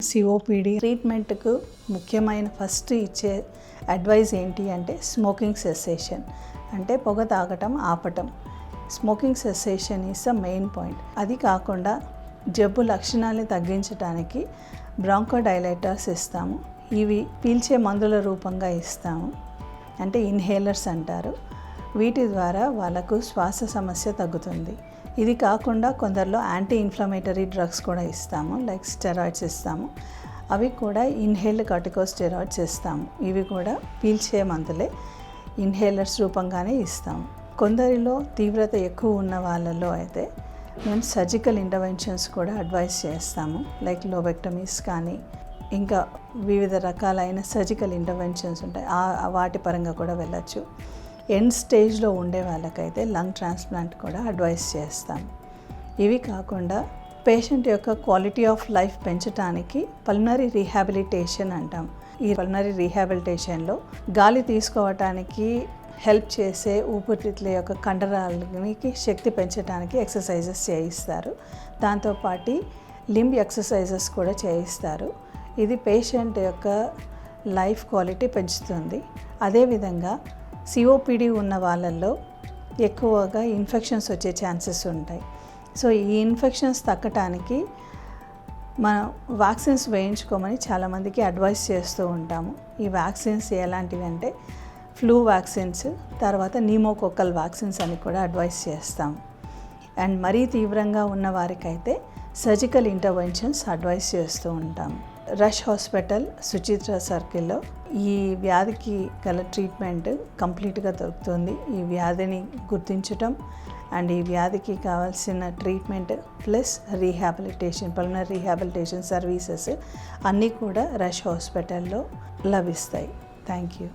COPD ట్రీట్మెంట్కు ముఖ్యమైన first ఇచ్చే advice ఏంటి అంటే స్మోకింగ్ సెసేషన్, అంటే పొగ తాగటం ఆపటం. Smoking cessation is the main point. అది కాకుండా జబ్బు లక్షణాలను తగ్గించడానికి బ్రాంకోడైలేటర్స్ ఇస్తాము. ఇవి పీల్చే మందుల రూపంగా ఇస్తాము, అంటే ఇన్హేలర్స్ అంటారు. వీటి ద్వారా వాళ్ళకు శ్వాస సమస్య తగ్గుతుంది. ఇది కాకుండా కొందరిలో యాంటీ ఇన్ఫ్లమేటరీ డ్రగ్స్ కూడా ఇస్తాము, లైక్ స్టెరాయిడ్స్ ఇస్తాము. అవి కూడా ఇన్హేల్డ్ కార్టికోస్టెరాయిడ్స్ ఇస్తాము. ఇవి కూడా పీల్చే మందులే, ఇన్హేలర్స్ రూపంగానే ఇస్తాము. కొందరిలో తీవ్రత ఎక్కువ ఉన్న వాళ్ళలో అయితే మేము సర్జికల్ ఇంటర్వెన్షన్స్ కూడా అడ్వైస్ చేస్తాము, లైక్ లోబెక్టమీస్ కానీ ఇంకా వివిధ రకాలైన సర్జికల్ ఇంటర్వెన్షన్స్ ఉంటాయి, వాటి పరంగా కూడా వెళ్ళచ్చు. ఎండ్ స్టేజ్లో ఉండే వాళ్ళకైతే లంగ్ ట్రాన్స్ప్లాంట్ కూడా అడ్వైస్ చేస్తాం. ఇవి కాకుండా పేషెంట్ యొక్క క్వాలిటీ ఆఫ్ లైఫ్ పెంచడానికి పల్మనరీ రీహాబిలిటేషన్ అంటాం. ఈ పల్మనరీ రీహాబిలిటేషన్లో గాలి తీసుకోవటానికి హెల్ప్ చేసే ఊపిరితిత్తుల యొక్క కండరాలకి శక్తి పెంచడానికి ఎక్సర్సైజెస్ చేయిస్తారు. దాంతోపాటు లింబ్ ఎక్సర్సైజెస్ కూడా చేయిస్తారు. ఇది పేషెంట్ యొక్క లైఫ్ క్వాలిటీ పెంచుతుంది. అదేవిధంగా సిఓపిడి ఉన్న వాళ్ళల్లో ఎక్కువగా ఇన్ఫెక్షన్స్ వచ్చే ఛాన్సెస్ ఉంటాయి. సో ఈ ఇన్ఫెక్షన్స్ తగ్గటానికి మనం వ్యాక్సిన్స్ వేయించుకోమని చాలామందికి అడ్వైస్ చేస్తూ ఉంటాము. ఈ వ్యాక్సిన్స్ ఎలాంటివి అంటే ఫ్లూ వ్యాక్సిన్స్, తర్వాత న్యూమోకోకల్ వ్యాక్సిన్స్ అని కూడా అడ్వైస్ చేస్తాం. అండ్ మరీ తీవ్రంగా ఉన్న వారికైతే సర్జికల్ ఇంటర్వెన్షన్స్ అడ్వైస్ చేస్తూ ఉంటాం. రష్ హాస్పిటల్ సుచిత్ర సర్కిల్లో ఈ వ్యాధికి గల ట్రీట్మెంట్ కంప్లీట్గా దొరుకుతుంది. ఈ వ్యాధిని గుర్తించటం అండ్ ఈ వ్యాధికి కావాల్సిన treatment plus rehabilitation, pulmonary rehabilitation services అన్నీ కూడా రష్ హాస్పిటల్లో లభిస్తాయి. Thank you.